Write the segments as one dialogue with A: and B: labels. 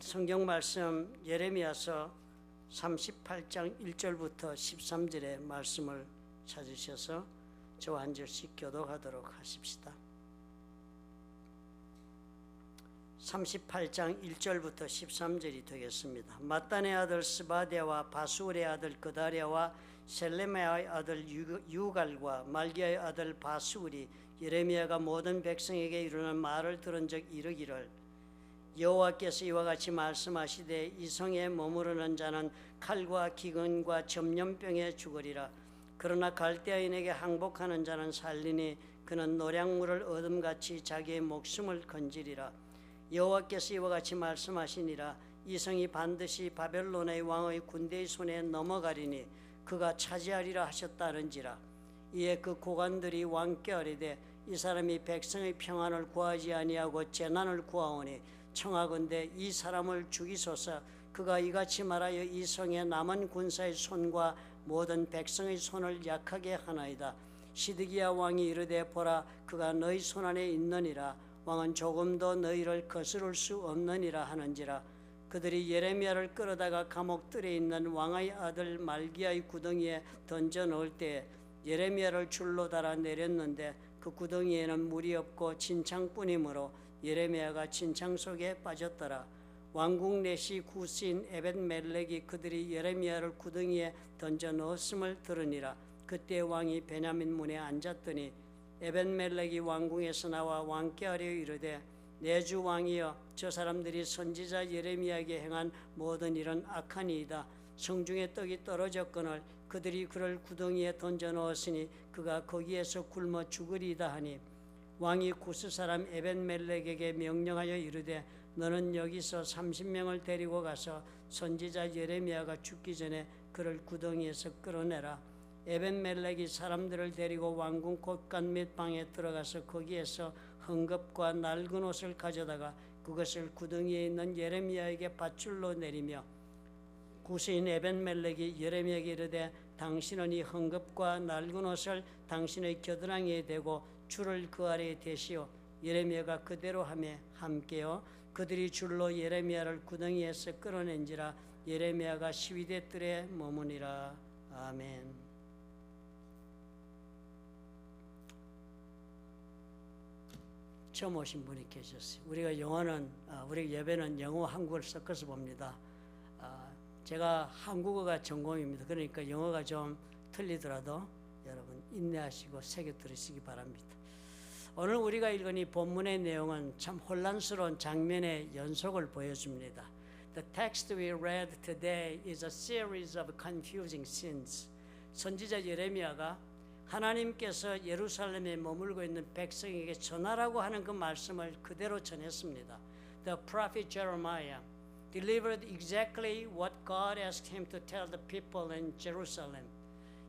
A: 성경 말씀 예레미야서 38장 1절부터 13절의 말씀을 찾으셔서 저와 한 절씩 교독하도록 하십시다. 38장 1절부터 13절이 되겠습니다. 마단의 아들 스바데와 바수울의 아들 그다랴와 셀레메아의 아들 유갈과 말기야의 아들 바수울이 예레미야가 모든 백성에게 이르는 말을 들은 적 이르기를, 여호와께서 이와 같이 말씀하시되 이 성에 머무르는 자는 칼과 기근과 전염병에 죽으리라. 그러나 갈대아인에게 항복하는 자는 살리니 그는 노량물을 어둠같이 자기의 목숨을 건지리라. 여호와께서 이와 같이 말씀하시니라. 이 성이 반드시 바벨론의 왕의 군대의 손에 넘어가리니 그가 차지하리라 하셨다는지라. 이에 그 고관들이 왕께 아뢰되 이 사람이 백성의 평안을 구하지 아니하고 재난을 구하오니 청하건대 이 사람을 죽이소서. 그가 이같이 말하여 이 성의 남은 군사의 손과 모든 백성의 손을 약하게 하나이다. 시드기야 왕이 이르되 보라, 그가 너희 손안에 있느니라. 왕은 조금도 너희를 거스를 수 없느니라 하는지라. 그들이 예레미야를 끌어다가 감옥들에 있는 왕의 아들 말기야의 구덩이에 던져 넣을 때 예레미야를 줄로 달아 내렸는데 그 구덩이에는 물이 없고 진창뿐이므로 예레미야가 진창 속에 빠졌더라. 왕궁 내시 구스인 에벳멜렉이 그들이 예레미야를 구덩이에 던져 넣었음을 들으니라. 그때 왕이 베냐민 문에 앉았더니 에벳멜렉이 왕궁에서 나와 왕께 아뢰어 이르되, 내 주 왕이여, 저 사람들이 선지자 예레미야에게 행한 모든 일은 악하니이다. 성중에 떡이 떨어졌거늘 그들이 그를 구덩이에 던져 넣었으니 그가 거기에서 굶어 죽으리이다 하니, 왕이 구스 사람 에벳멜렉에게 명령하여 이르되, 너는 여기서 30명을 데리고 가서 선지자 예레미야가 죽기 전에 그를 구덩이에서 끌어내라. 에벳멜렉이 사람들을 데리고 왕궁 곳간 몇 방에 들어가서 거기에서 헝겊과 낡은 옷을 가져다가 그것을 구덩이에 있는 예레미야에게 밧줄로 내리며, 구스인 에벳멜렉이 예레미야에게 이르되, 당신은 이 헝겊과 낡은 옷을 당신의 겨드랑이에 대고 줄을 그 아래에 대시오. 예레미야가 그대로 하며 함께요. 그들이 줄로 예레미야를 구덩이에서 끌어낸지라. 예레미야가 시위대 뜰에 머무니라. 아멘. 처음 오신 분이 계셨어요. 우리 예배는 영어, 한국어를 섞어서 봅니다. 제가 한국어가 전공입니다. 그러니까 영어가 좀 틀리더라도 여러분 인내하시고 새겨 들으시기 바랍니다. 오늘 우리가 읽은 이 본문의 내용은 참 혼란스러운 장면의 연속을 보여줍니다. The text we read today is a series of confusing scenes. 선지자 예레미야가 하나님께서 예루살렘에 머물고 있는 백성에게 전하라고 하는 그 말씀을 그대로 전했습니다. The prophet Jeremiah delivered exactly what God asked him to tell the people in Jerusalem.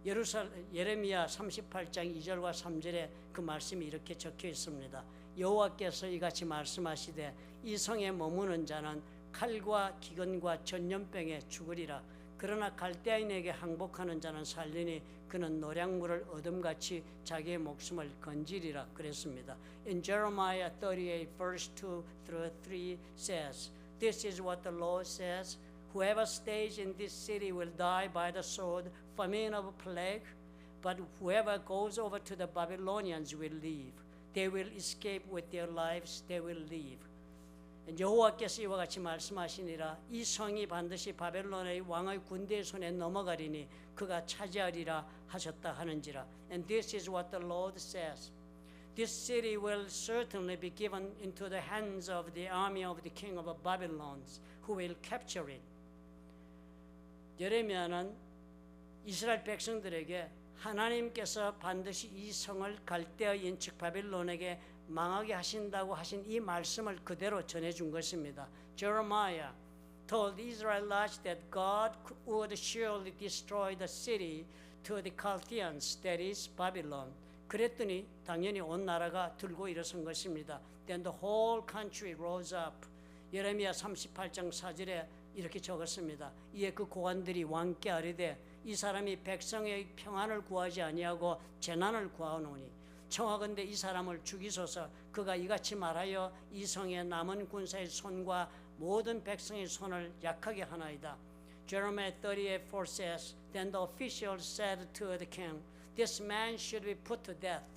A: 예레미야 38장 2절과 3절에 그 말씀이 이렇게 적혀 있습니다. 여호와께서 이같이 말씀하시되 이 성에 머무는 자는 칼과 기근과 전염병에 죽으리라. 그러나 갈대아인에게 항복하는 자는 살리니 그는 노량물을 어둠같이 자기의 목숨을 건지리라 그랬습니다. In Jeremiah 38 verse 2 through 3 says, This is what the Lord says, Whoever stays in this city will die by the sword, famine of plague, but whoever goes over to the Babylonians will live. They will escape with their lives, they will live. 여호와께서 이와 같이 말씀하시니라. 이 성이 반드시 바벨론의 왕의 군대의 손에 넘어가리니 그가 차지하리라 하셨다 하는지라. And this is what the Lord says. This city will certainly be given into the hands of the army of the king of Babylon, who will capture it. 예레미야는 이스라엘 백성들에게 하나님께서 반드시 이 성을 갈대아인 즉 바벨론에게 망하게 하신다고 하신 이 말씀을 그대로 전해준 것입니다. Jeremiah told the Israelites that God would surely destroy the city to the Chaldeans, that is Babylon. 그랬더니 당연히 온 나라가 들고 일어선 것입니다. Then the whole country rose up. 예레미야 38장 4절에 이렇게 적었습니다. 이에 그 고관들이 왕께 아뢰되 이 사람이 백성의 평안을 구하지 아니하고 재난을 구하노니 청하건대 이 사람을 죽이소서. 그가 이같이 말하여 이 성의 남은 군사의 손과 모든 백성의 손을 약하게 하나이다. Jeremiah 38:4 says, Then the officials said to the king, This man should be put to death.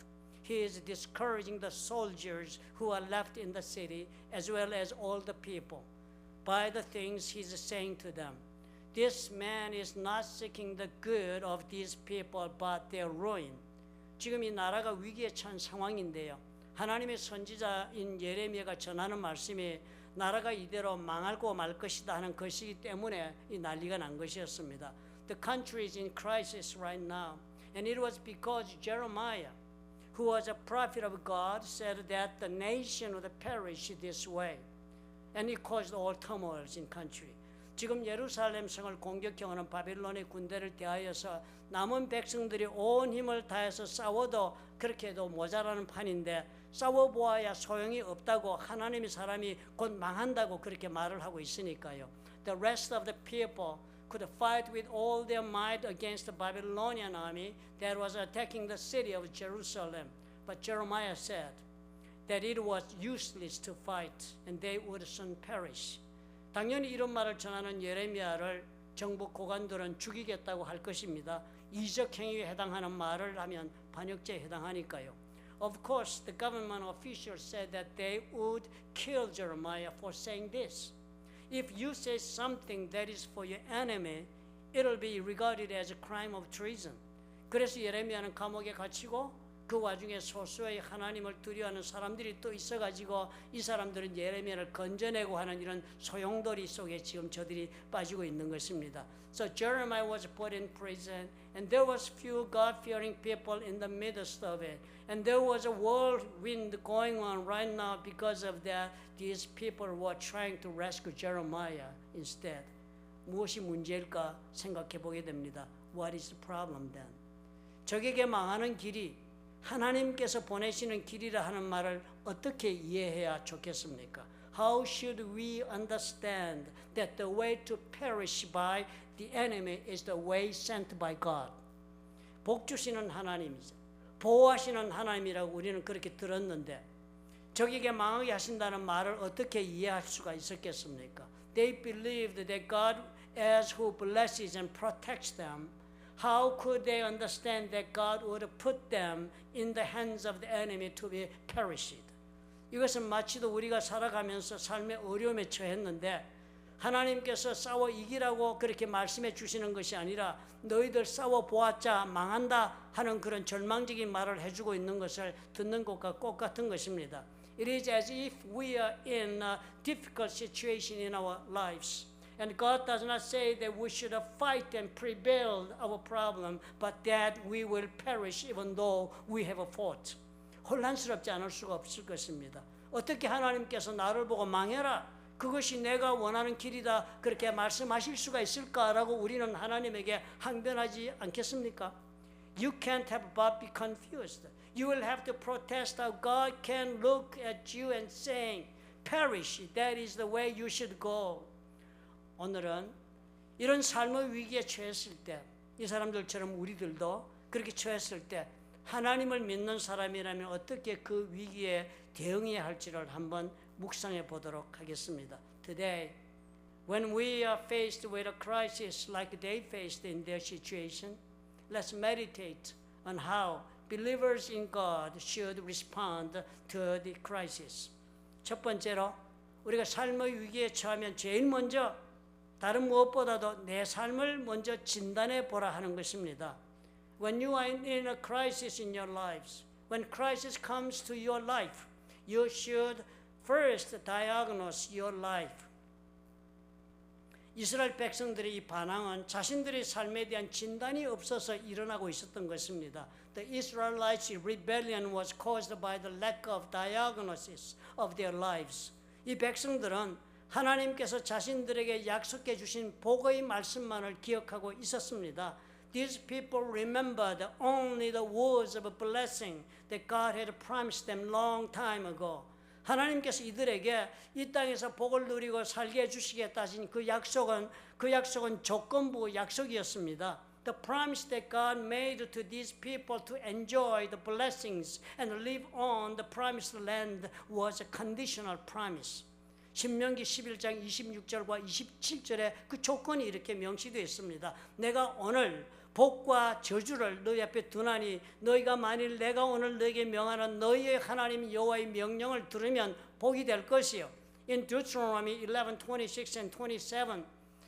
A: He is discouraging the soldiers who are left in the city, as well as all the people, by the things he is saying to them. This man is not seeking the good of these people, but their ruin. 지금 이 나라가 위기에 처한 상황인데요. 하나님의 선지자인 예레미야가 전하는 말씀이 나라가 이대로 망하고 말 것이다 하는 것이기 때문에 이 난리가 난 것이었습니다. The country is in crisis right now. And it was because Jeremiah, who was a prophet of God, said that the nation would perish this way. And it caused all turmoils in country. 지금 예루살렘 성을 공격해오는 바빌론의 군대를 대하여서 남은 백성들이 온 힘을 다해서 싸워도 그렇게 해도 모자라는 판인데 싸워보아야 소용이 없다고 하나님의 사람이 곧 망한다고 그렇게 말을 하고 있으니까요. The rest of the people could fight with all their might against the Babylonian army that was attacking the city of Jerusalem. But Jeremiah said that it was useless to fight and they would soon perish. 당연히 이런 말을 전하는 예레미야를 정부 고관들은 죽이겠다고 할 것입니다. 이적 행위에 해당하는 말을 하면 반역죄에 해당하니까요. Of course, the government officials said that they would kill Jeremiah for saying this. If you say something that is for your enemy, it'll be regarded as a crime of treason. 그래서 예레미야는 감옥에 갇히고 그 와중에 소수의 하나님을 두려워하는 사람들이 또 있어가지고 이 사람들은 예레미야를 건져내고 하는 이런 소용돌이 속에 지금 저들이 빠지고 있는 것입니다. So Jeremiah was put in prison, and there was few God-fearing people in the midst of it. And there was a whirlwind going on right now because of that. These people were trying to rescue Jeremiah instead. 무엇이 문제일까 생각해 보게 됩니다. What is the problem then? 적에게 망하는 길이 하나님께서 보내시는 길이라 하는 말을 어떻게 이해해야 좋겠습니까? How should we understand that the way to perish by the enemy is the way sent by God? 복 주시는 하나님이죠. 보호하시는 하나님이라고 우리는 그렇게 들었는데 적에게 망하게 하신다는 말을 어떻게 이해할 수가 있었겠습니까? They believed that God as who blesses and protects them. How could they understand that God would put them in the hands of the enemy to be perished? 이것은 마치도 우리가 살아가면서 삶의 어려움에 처했는데 하나님께서 싸워 이기라고 그렇게 말씀해 주시는 것이 아니라 너희들 싸워 보았자 망한다 하는 그런 절망적인 말을 해주고 있는 것을 듣는 것과 똑같은 것입니다. It is as if we are in a difficult situation in our lives. And God does not say that we should fight and prevail our problem, but that we will perish even though we have fought. 혼란스럽지 않을 수가 없을 것입니다. 어떻게 하나님께서 나를 보고 망해라, 그것이 내가 원하는 길이다 그렇게 말씀하실 수가 있을까라고 우리는 하나님에게 항변하지 않겠습니까? You can't have but be confused. You will have to protest how God can look at you and saying, perish, that is the way you should go. 오늘은 이런 삶의 위기에 처했을 때 이 사람들처럼 우리들도 그렇게 처했을 때 하나님을 믿는 사람이라면 어떻게 그 위기에 대응해야 할지를 한번 묵상해 보도록 하겠습니다. Today, when we are faced with a crisis like they faced in their situation, let's meditate on how believers in God should respond to the crisis. 첫 번째로 우리가 삶의 위기에 처하면 제일 먼저 다른 무엇보다도 내 삶을 먼저 진단해 보라 하는 것입니다. When you are in a crisis in your lives, when crisis comes to your life, you should first diagnose your life. 이스라엘 백성들의 이 반항은 자신들의 삶에 대한 진단이 없어서 일어나고 있었던 것입니다. The Israelites' rebellion was caused by the lack of diagnosis of their lives. 이 백성들은 하나님께서 자신들에게 약속해 주신 복의 말씀만을 기억하고 있었습니다. These people remembered only the words of blessing that God had promised them long time ago. 하나님께서 이들에게 이 땅에서 복을 누리고 살게 해주시겠다 하신 그 약속은 조건부 약속이었습니다. The promise that God made to these people to enjoy the blessings and live on the promised land was a conditional promise. 신명기 11장 26절과 27절에 그 조건이 이렇게 명시되어 있습니다. 내가 오늘 복과 저주를 너희 앞에 두나니 너희가 만일 내가 오늘 너희에게 명하는 너희의 하나님 여호와의 명령을 들으면 복이 될 것이요. In Deuteronomy 11:26 and 27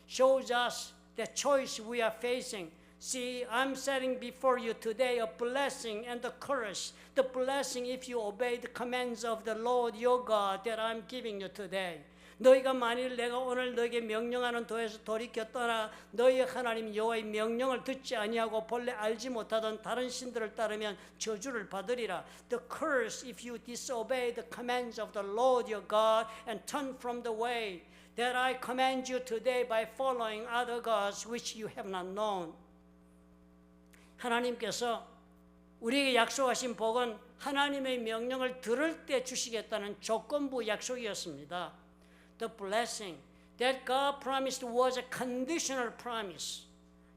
A: shows us the choice we are facing. See, I'm setting before you today a blessing and a curse. The blessing if you obey the commands of the Lord your God that I'm giving you today. 너희가 만일 내가 오늘 너에게 명령하는 도에서 돌이켜 떠나 너희 하나님 여호와의 명령을 듣지 아니하고 본래 알지 못하던 다른 신들을 따르면 저주를 받으리라. The curse if you disobey the commands of the Lord your God and turn from the way that I command you today by following other gods which you have not known. 하나님께서 우리에게 약속하신 복은 하나님의 명령을 들을 때 주시겠다는 조건부 약속이었습니다. The blessing that God promised was a conditional promise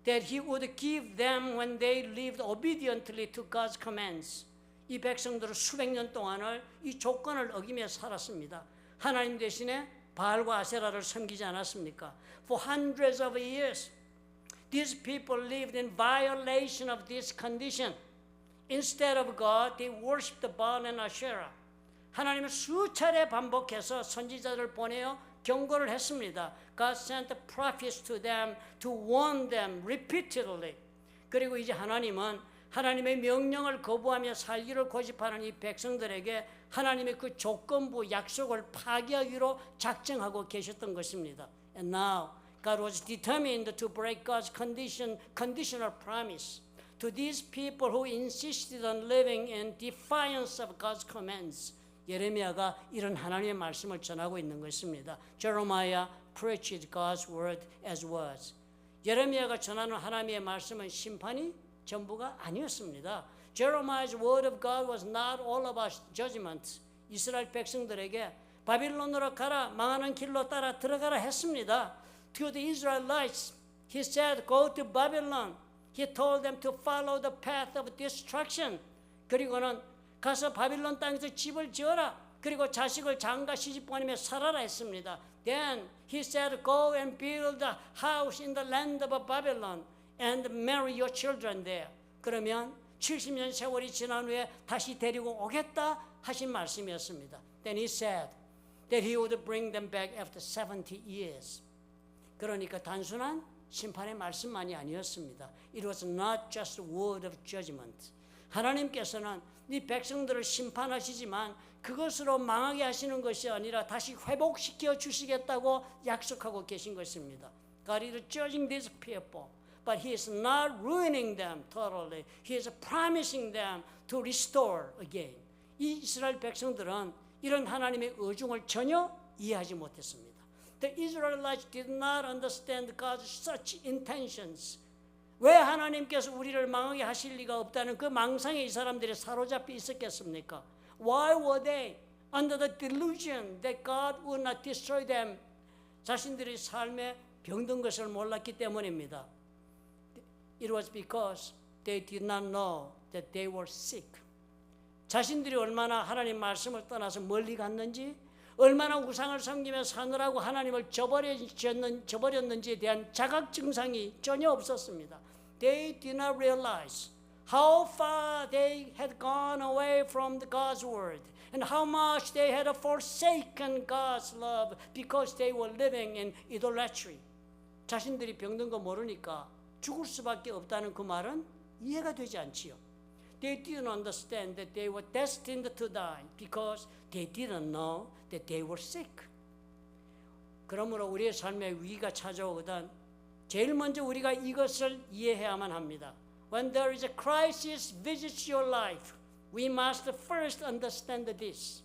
A: that He would give them when they lived obediently to God's commands. 이 백성들은 수백 년 동안을 이 조건을 어기며 살았습니다. 하나님 대신에 바알과 아세라를 섬기지 않았습니까? For hundreds of years, these people lived in violation of this condition. Instead of God, they worshipped Baal and Asherah. 하나님은 수차례 반복해서 선지자들을 보내어 경고를 했습니다. God sent prophets to them to warn them repeatedly. 그리고 이제 하나님은 하나님의 명령을 거부하며 살기를 고집하는 이 백성들에게 하나님의 그 조건부 약속을 파기하기로 작정하고 계셨던 것입니다. And now God was determined to break God's conditional promise to these people who insisted on living in defiance of God's commands. 예레미야가 이런 하나님의 말씀을 전하고 있는 것입니다. Jeremiah preached God's word as was. 예레미야가 전하는 하나님의 말씀은 심판이 전부가 아니었습니다. Jeremiah's word of God was not all about judgment. 이스라엘 백성들에게 바빌론으로 가라, 망하는 길로 따라 들어가라 했습니다. To the Israelites, he said, go to Babylon. He told them to follow the path of destruction. 그리고는 가서 바빌론 땅에서 집을 지어라. 그리고 자식을 장가 시집 보내며 살아라 했습니다. Then he said, go and build a house in the land of Babylon and marry your children there. 그러면 70년 세월이 지난 후에 다시 데리고 오겠다 하신 말씀이었습니다. Then he said that he would bring them back after 70 years. 그러니까 단순한 심판의 말씀만이 아니었습니다. It was not just a word of judgment. 하나님께서는 이 백성들을 심판하시지만 그것으로 망하게 하시는 것이 아니라 다시 회복시켜 주시겠다고 약속하고 계신 것입니다. God is judging these people, but He is not ruining them totally. He is promising them to restore again. 이 이스라엘 백성들은 이런 하나님의 의중을 전혀 이해하지 못했습니다. The Israelites did not understand God's such intentions. 왜 하나님께서 우리를 망하게 하실 리가 없다는 그 망상에 이 사람들이 사로잡혀 있었겠습니까? Why were they under the delusion that God would not destroy them? 자신들의 삶에 병든 것을 몰랐기 때문입니다. It was because they did not know that they were sick. 자신들이 얼마나 하나님 말씀을 떠나서 멀리 갔는지, 얼마나 우상을 섬기며 사느라고 하나님을 저버렸는지에 대한 자각 증상이 전혀 없었습니다. They did not realize how far they had gone away from God's word and how much they had forsaken God's love because they were living in idolatry. 자신들이 병든 거 모르니까 죽을 수밖에 없다는 그 말은 이해가 되지 않지요. They didn't understand that they were destined to die because they didn't know that they were sick. 그러므로 우리의 삶에 위기가 찾아오거든 제일 먼저 우리가 이것을 이해해야만 합니다. When there is a crisis visits your life, we must first understand this.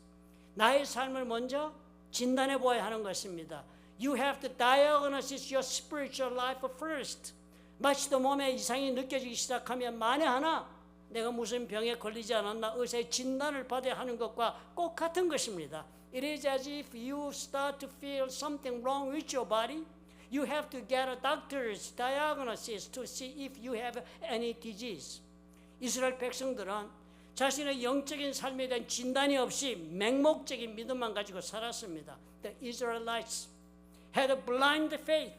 A: 나의 삶을 먼저 진단해 보아야 하는 것입니다. You have to diagnose your spiritual life first. 마치도 몸에 이상이 느껴지기 시작하면 만에 하나 내가 무슨 병에 걸리지 않았나 의사의 진단을 받아야 하는 것과 꼭 같은 것입니다. It is as if you start to feel something wrong with your body. You have to get a doctor's diagnosis to see if you have any disease. 이스라엘 백성들은 자신의 영적인 삶에 대한 진단이 없이 맹목적인 믿음만 가지고 살았습니다. the Israelites had a blind faith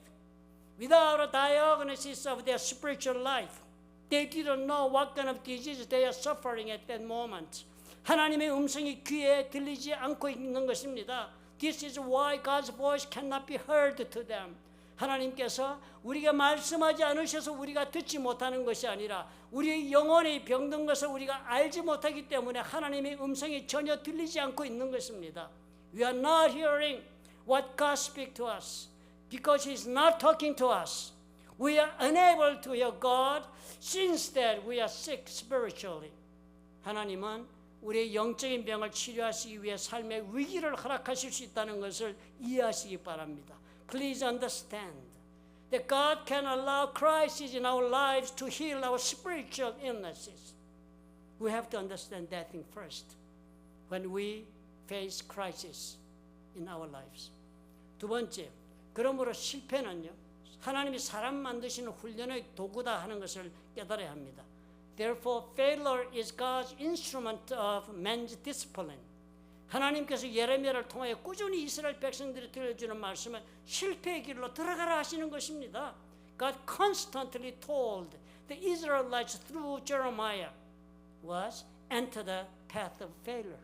A: without a diagnosis of their spiritual life. They didn't know what kind of disease they are suffering at that moment. 하나님의 음성이 귀에 들리지 않고 있는 것입니다. This is why God's voice cannot be heard to them. 하나님께서 우리가 말씀하지 않으셔서 우리가 듣지 못하는 것이 아니라 우리의 영혼이 병든 것을 우리가 알지 못하기 때문에 하나님의 음성이 전혀 들리지 않고 있는 것입니다. We are not hearing what God speaks to us because He is not talking to us. We are unable to hear God since that we are sick spiritually. 하나님은 우리의 영적인 병을 치료하시기 위해 삶의 위기를 허락하실 수 있다는 것을 이해하시기 바랍니다. Please understand that God can allow crises in our lives to heal our spiritual illnesses. We have to understand that thing first when we face crisis in our lives. 두 번째, 그러므로 실패는요, 하나님이 사람 만드시는 훈련의 도구다 하는 것을 깨달아야 합니다. Therefore, failure is God's instrument of man's discipline. 하나님께서 예레미야를 통하여 꾸준히 이스라엘 백성들이 들려주는 말씀은 실패의 길로 들어가라 하시는 것입니다. God constantly told the Israelites through Jeremiah was enter the path of failure.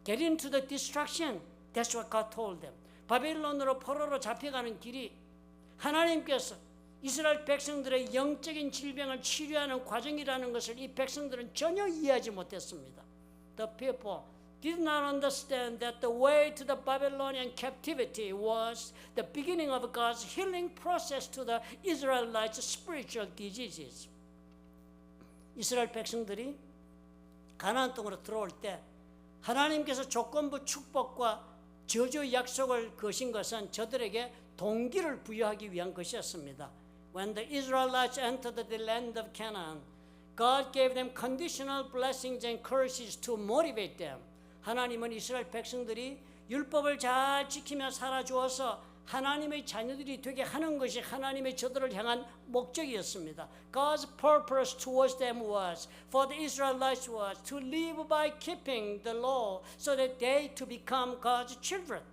A: Get into the destruction. That's what God told them. 바벨론으로 포로로 잡혀가는 길이 하나님께서 이스라엘 백성들의 영적인 질병을 치료하는 과정이라는 것을 이 백성들은 전혀 이해하지 못했습니다. The people did not understand that the way to the Babylonian captivity was the beginning of God's healing process to the Israelites' spiritual diseases. 이스라엘 백성들이 가나안 땅으로 들어올 때 하나님께서 조건부 축복과 저주 약속을 거신 것은 저들에게 동기를 부여하기 위한 것이었습니다. When the Israelites entered the land of Canaan, God gave them conditional blessings and curses to motivate them. 하나님은 이스라엘 백성들이 율법을 잘 지키며 살아주어서 하나님의 자녀들이 되게 하는 것이 하나님의 저들을 향한 목적이었습니다. God's purpose towards them was, for the Israelites was, to live by keeping the law so that they to become God's children.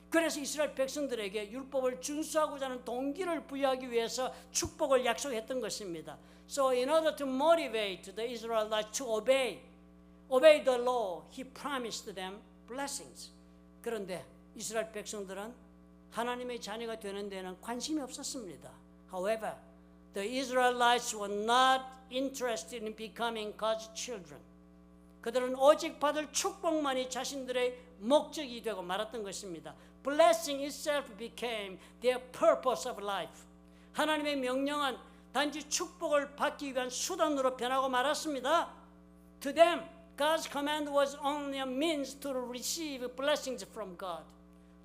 A: 그래서 이스라엘 백성들에게 율법을 준수하고자 하는 동기를 부여하기 위해서 축복을 약속했던 것입니다. So in order to motivate the Israelites to obey the law, He promised them blessings. 그런데 이스라엘 백성들은 하나님의 자녀가 되는 데는 관심이 없었습니다. However, the Israelites were not interested in becoming God's children. 그들은 오직 받을 축복만이 자신들의 목적이 되고 말았던 것입니다. Blessing itself became their purpose of life. 하나님의 명령은 단지 축복을 받기 위한 수단으로 변하고 말았습니다. To them, God's command was only a means to receive blessings from God.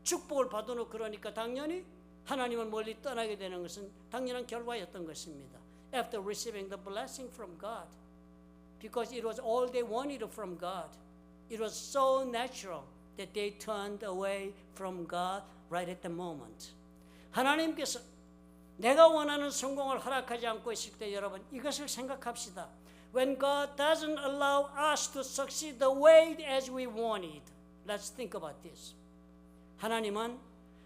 A: 축복을 받으노 그러니까 당연히 하나님을 멀리 떠나게 되는 것은 당연한 결과였던 것입니다. After receiving the blessing from God, because it was all they wanted from God, it was so natural that they turned away from God right at the moment. 하나님께서 내가 원하는 성공을 허락하지 않고 있을 때 여러분 이것을 생각합시다. When God doesn't allow us to succeed the way as we wanted, let's think about this. 하나님은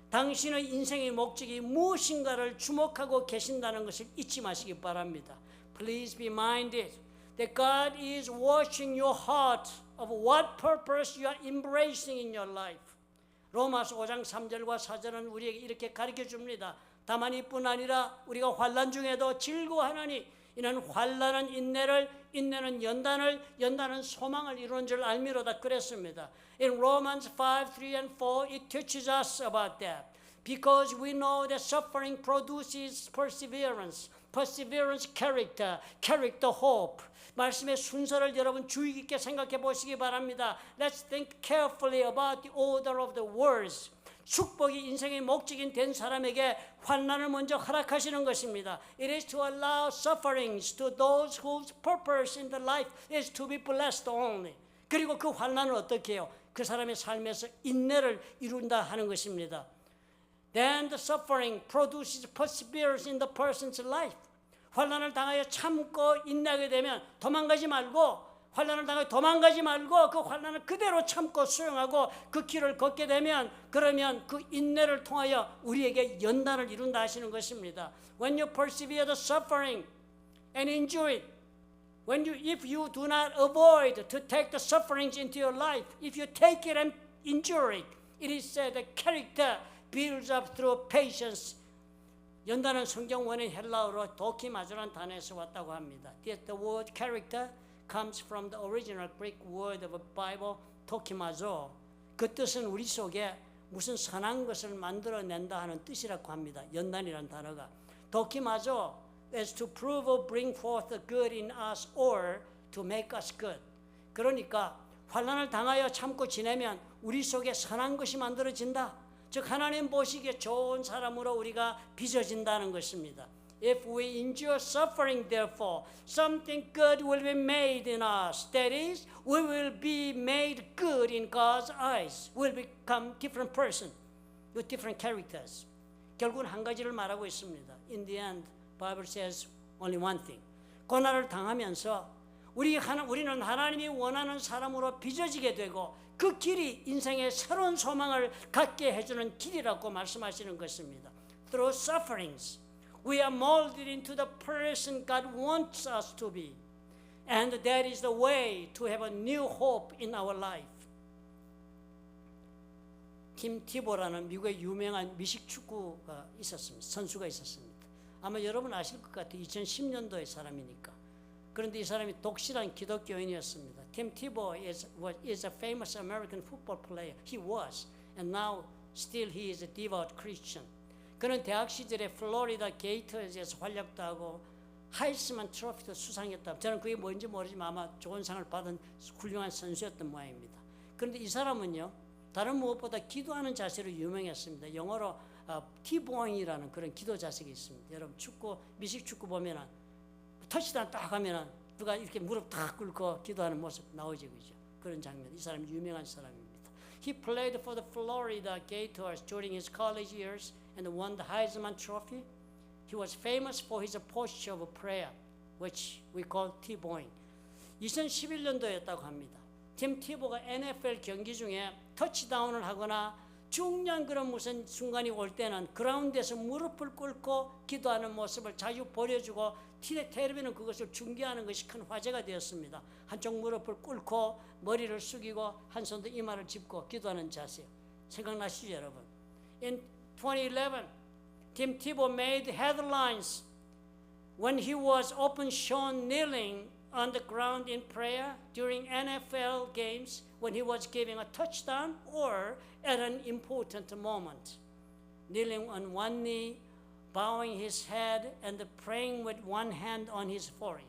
A: 당신의 인생의 목적이 무엇인가를 주목하고 계신다는 것을 잊지 마시기 바랍니다. Please be minded that God is watching your heart of what purpose you are embracing in your life. 로마서 5장 3절과 4절은 우리에게 이렇게 가르쳐 줍니다. 다만 이뿐 아니라 우리가 환난 중에도 즐거워하나니 이는 환난은 인내를, 인내는 연단을, 연단은 소망을 이루는 줄 알미로다 그랬습니다. In Romans 5, 3 and 4 it teaches us about that. Because we know that suffering produces perseverance, perseverance character, character hope. 말씀의 순서를 여러분 주의 깊게 생각해 보시기 바랍니다. Let's think carefully about the order of the words. 축복이 인생의 목적인 된 사람에게 환난을 먼저 허락하시는 것입니다. It is to allow sufferings to those whose purpose in the life is to be blessed only. 그리고 그 환난을 어떻게 해요? 그 사람의 삶에서 인내를 이룬다 하는 것입니다. Then the suffering produces perseverance in the person's life. 환난을 당하여 참고 인내하게 되면 도망가지 말고 환난을 당해 도망가지 말고 그 환난을 그대로 참고 수용하고 그 길을 걷게 되면 그러면 그 인내를 통하여 우리에게 연단을 이룬다 하시는 것입니다. When you persevere the suffering and endure it, if you do not avoid to take the sufferings into your life, if you take it and endure it, it is said that character builds up through patience. 연단은 성경 원인 헬라어로 도키마조라는 단어에서 왔다고 합니다. The word character comes from the original Greek word of the Bible, 도키마조. 그 뜻은 우리 속에 무슨 선한 것을 만들어낸다 하는 뜻이라고 합니다. 연단이라는 단어가. 도키마조 is to prove or bring forth the good in us or to make us good. 그러니까 환난을 당하여 참고 지내면 우리 속에 선한 것이 만들어진다. 즉 하나님 보시기에 좋은 사람으로 우리가 빚어진다는 것입니다. If we endure suffering, therefore, something good will be made in us. That is, we will be made good in God's eyes. We'll become different person with different characters. 결국은 한 가지를 말하고 있습니다. In the end, Bible says only one thing. 고난을 당하면서 우리는 하나님이 원하는 사람으로 빚어지게 되고 그 길이 인생의 새로운 소망을 갖게 해주는 길이라고 말씀하시는 것입니다. Through sufferings, we are molded into the person God wants us to be. And that is the way to have a new hope in our life. 팀 티보라는 미국의 유명한 미식 축구가 있었습니다. 선수가 있었습니다. 아마 여러분 아실 것 같아요. 2010년도의 사람이니까. 그런데 이 사람이 독실한 기독교인이었습니다. 팀 티보 is a famous American football player. He was, and now still he is a devout Christian. 그는 대학 시절에 플로리다 게이터즈에서 활약도 하고 하이스만 트로피도 수상했다. 저는 그게 뭔지 모르지만 아마 좋은 상을 받은 훌륭한 선수였던 모양입니다. 그런데 이 사람은요, 다른 무엇보다 기도하는 자세로 유명했습니다. 영어로 티보잉이라는 그런 기도 자세가 있습니다. 여러분 축구, 미식 축구 보면은 터치다운 딱 하면은 누가 이렇게 무릎 딱 꿇고 기도하는 모습 나오죠, 그죠? 그런 장면. 이 사람 유명한 사람입니다. He played for the Florida Gators during his college years and won the Heisman Trophy. He was famous for his posture of prayer, which we call T-boing. 2011년도였다고 합니다. 팀 티보가 NFL 경기 중에 터치다운을 하거나 중요한 그런 무슨 순간이 올 때는 그라운드에서 무릎을 꿇고 기도하는 모습을 자주 보여주고 텔레비는 그것을 중계하는 것이 큰 화제가 되었습니다. 한쪽 무릎을 꿇고 머리를 숙이고 한 손도 이마를 짚고 기도하는 자세. 생각나시죠, 여러분? In 2011, Tim Tebow made headlines when he was often shown kneeling on the ground in prayer during NFL games when he was giving a touchdown or at an important moment. Kneeling on one knee, bowing his head and praying with one hand on his forehead.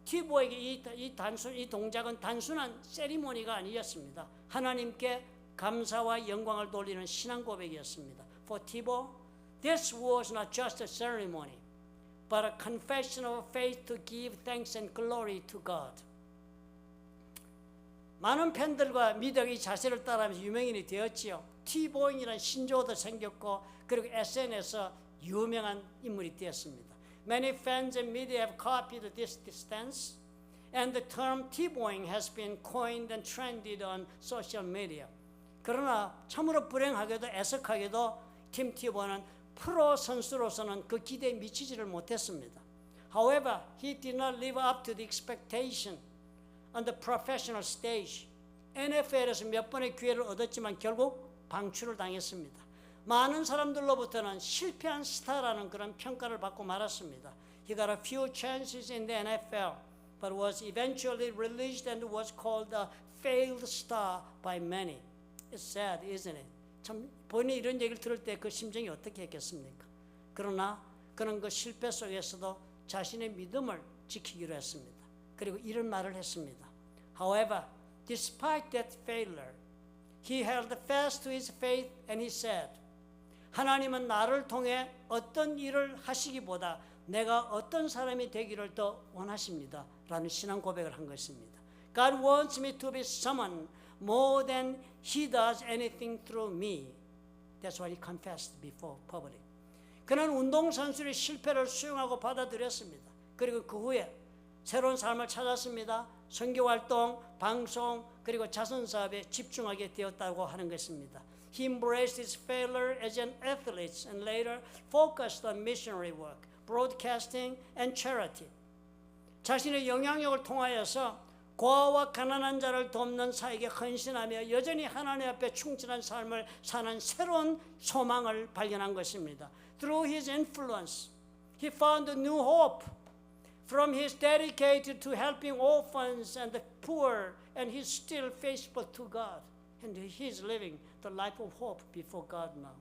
A: 티보에게 이 동작은 단순한 세리머니가 아니었습니다. 하나님께 감사와 영광을 돌리는 신앙 고백이었습니다. For Tebow, this was not just a ceremony, but a confession of faith to give thanks and glory to God. 많은 팬들과 미디어가 이 자세를 따라하면서 유명인이 되었지요. 티보잉이라는 신조어도 생겼고 그리고 SNS에서 유명한 인물이 되었습니다. Many fans and media have copied this stance, and the term T-boing has been coined and trended on social media. 그러나 참으로 불행하게도 애석하게도 팀 티보는 프로 선수로서는 그 기대에 미치지를 못했습니다. However, he did not live up to the expectation on the professional stage. NFL에서 몇 번의 기회를 얻었지만 결국 방출을 당했습니다. 많은 사람들로부터는 실패한 스타라는 그런 평가를 받고 말았습니다. He got a few chances in the NFL, but was eventually released and was called a failed star by many. It's sad, isn't it? 참 본인이 이런 얘기를 들을 때 그 심정이 어떻게 했겠습니까? 그러나 그는 그 실패 속에서도 자신의 믿음을 지키기로 했습니다. 그리고 이런 말을 했습니다. However, despite that failure, he held fast to his faith and he said, 하나님은 나를 통해 어떤 일을 하시기보다 내가 어떤 사람이 되기를 더 원하십니다. 라는 신앙 고백을 한 것입니다. God wants me to be someone more than he does anything through me. That's what he confessed before public. 그는 운동선수의 실패를 수용하고 받아들였습니다. 그리고 그 후에 새로운 삶을 찾았습니다. 선교활동, 방송 그리고 자선사업에 집중하게 되었다고 하는 것입니다. He embraced his failure as an athlete and later focused on missionary work, broadcasting and charity. 자신의 영향력을 통하여서 고아와 가난한 자를 돕는 사역에 헌신하며 여전히 하나님 앞에 충실한 삶을 사는 새로운 소망을 발견한 것입니다. Through his influence, he found a new hope. From his dedicated to helping orphans and the poor, and he's still faithful to God. And he's living the life of hope before God now.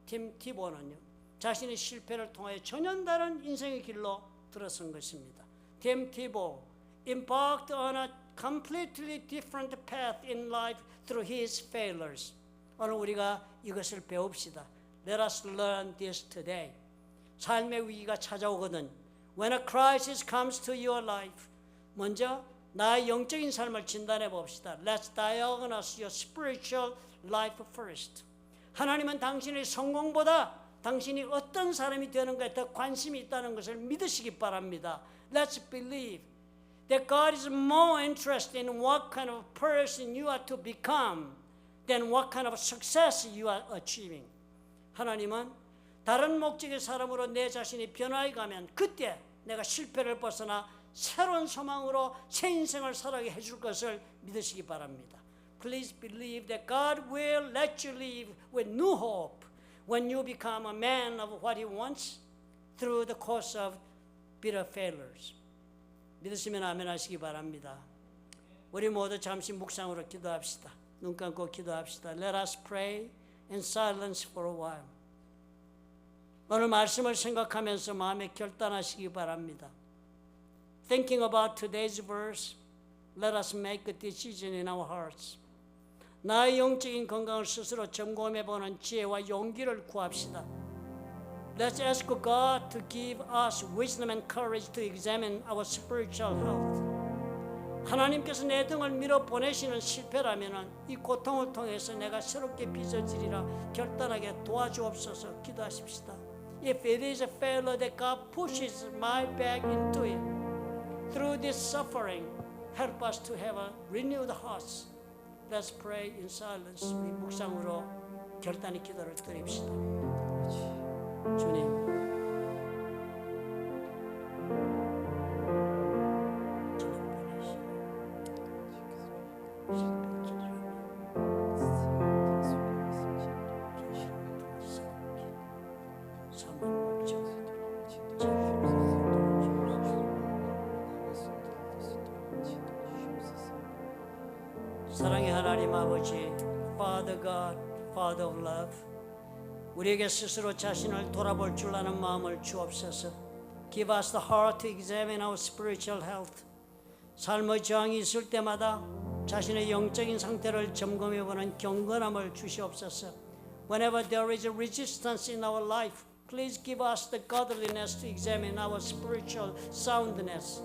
A: 팀 티보는요, 자신의 실패를 통해 전혀 다른 인생의 길로 들어선 것입니다. 팀 티보 embarked on a completely different path in life through his failures. 오늘 우리가 이것을 배웁시다. Let us learn this today. 삶의 위기가 찾아오거든. When a crisis comes to your life, 먼저 나의 영적인 삶을 진단해 봅시다. Let's diagnose your spiritual life first. 하나님은 당신의 성공보다 당신이 어떤 사람이 되는 것에 더 관심이 있다는 것을 믿으시기 바랍니다. Let's believe that God is more interested in what kind of person you are to become than what kind of success you are achieving. 하나님은 다른 목적의 사람으로 내 자신이 변화해 가면 그때 내가 실패를 벗어나 새로운 소망으로 새 인생을 살아가게 해줄 것을 믿으시기 바랍니다. Please believe that God will let you live with new hope when you become a man of what He wants through the course of bitter failures. 믿으시면 아멘 하시기 바랍니다. 우리 모두 잠시 묵상으로 기도합시다. 눈 감고 기도합시다. Let us pray in silence for a while. 오늘 말씀을 생각하면서 마음에 결단하시기 바랍니다. Thinking about today's verse, let us make a decision in our hearts. 나의 영적인 건강을 스스로 점검해보는 지혜와 용기를 구합시다. Let's ask God to give us wisdom and courage to examine our spiritual health. 하나님께서 내 등을 밀어 보내시는 실패라면 이 고통을 통해서 내가 새롭게 빚어지리라 결단하게 도와주옵소서. 기도하십시다. If it is a failure that God pushes my back into it, through this suffering, help us to have a renewed hearts. Let's pray in silence. 우리 묵상으로 결단의 기도를 드립시다. 주님, 사랑의 하나님 아버지, Father God, Father of Love, 우리에게 스스로 자신을 돌아볼 줄 아는 마음을 주옵소서. Give us the heart to examine our spiritual health. 삶의 저항이 있을 때마다 자신의 영적인 상태를 점검해보는 경건함을 주시옵소서. Whenever there is a resistance in our life, please give us the godliness to examine our spiritual soundness.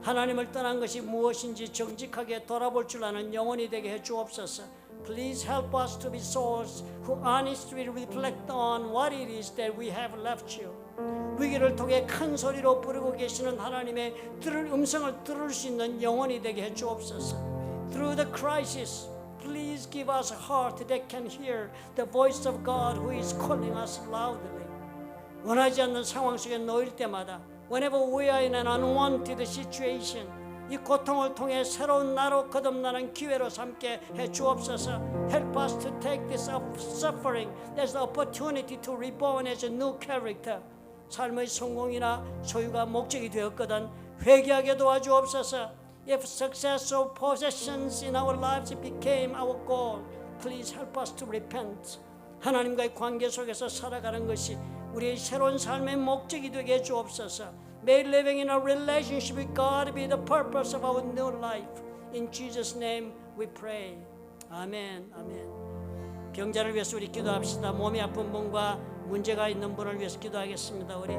A: 하나님을 떠난 것이 무엇인지 정직하게 돌아볼 줄 아는 영혼이 되게 해 주옵소서. Please help us to be souls who honestly reflect on what it is that we have left you. 위기를 통해 큰 소리로 부르고 계시는 하나님의 들을 음성을 들을 수 있는 영혼이 되게 해 주옵소서. Through the crisis, please give us a heart that can hear the voice of God who is calling us loudly. 원하지 않는 상황 속에 놓일 때마다 Whenever we are in an unwanted situation, 이 고통을 통해 새로운 나로 거듭나는 기회로 삼게 해 주옵소서. Help us to take this suffering as the opportunity to reborn as a new character. 삶의 성공이나 소유가 목적이 되었거든 회개하게 도와주옵소서. If success or possessions in our lives became our goal, please help us to repent. 하나님과의 관계 속에서 살아가는 것이 우리의 새로운 삶의 목적이 되게 해 주옵소서. May living in a relationship with God be the purpose of our new life. In Jesus' name we pray. 아멘, 아멘. 병자를 위해서 우리 기도합시다. 몸이 아픈 분과 문제가 있는 분을 위해서 기도하겠습니다. 우리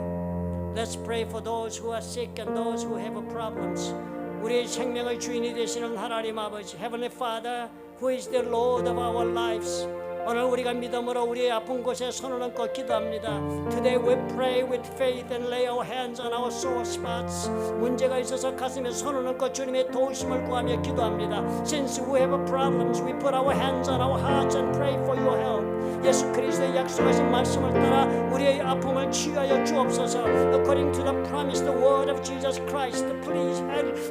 A: Let's pray for those who are sick and those who have problems. 우리의 생명의 주인이 되시는 하나님 아버지, Heavenly Father, who is the Lord of our lives. 오늘 우리가 믿음으로 우리의 아픈 곳에 손을 얹고 기도합니다. Today we pray with faith and lay our hands on our sore spots. 문제가 있어서 가슴에 손을 얹고 주님의 도우심을 구하며 기도합니다. Since we have problems, we put our hands on our hearts and pray for your help. 예수 그리스도의 약속하신 말씀을 따라 우리의 아픔을 치유하여 주옵소서. According to the promised word of Jesus Christ, please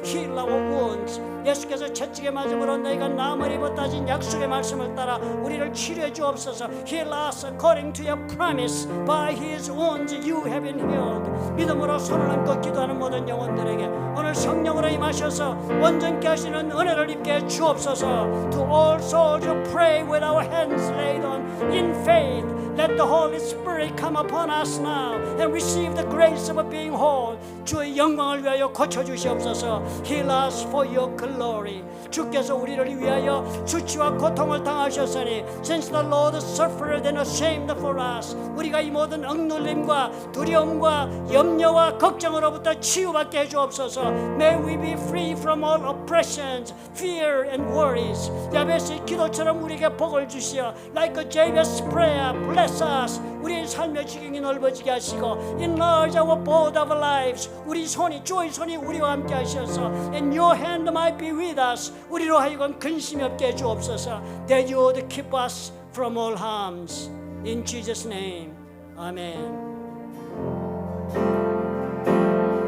A: heal our wounds. 예수께서 채찍에 맞음으로 너희가 나음을 입었다진 약속의 말씀을 따라 우리를 치료해 주옵소서. Heal us according to your promise. By His wounds you have been healed. 믿음으로 손을 얹고 기도하는 모든 영혼들에게 오늘 성령으로 임하셔서 온전케 하시는 은혜를 입게 해 주옵소서. To all souls who pray with our hands laid on in faith, let the Holy Spirit come upon us now and receive the grace of being whole. 주의 영광을 위하여 고쳐주시옵소서. Heal us for your glory. 주께서 우리를 위하여 수치와 고통을 당하셨으니 since the Lord suffered and ashamed for us, 우리가 이 모든 억눌림과 두려움과 염려와 걱정으로부터 치유받게 해주옵소서. May we be free from all oppressions, fear and worries. 야베스의 기도처럼 우리에게 복을 주시어 like a Jabez prayer, bless us. 우리의 삶의 지경이 넓어지게 하시고 enlarge our board of lives. 우리 손이 주의 손이 우리와 함께 하셔서 and your hand might be with us. 우리로 하여금 근심이 없게 해주옵소서. That you would keep us from all harms. In Jesus' name, Amen.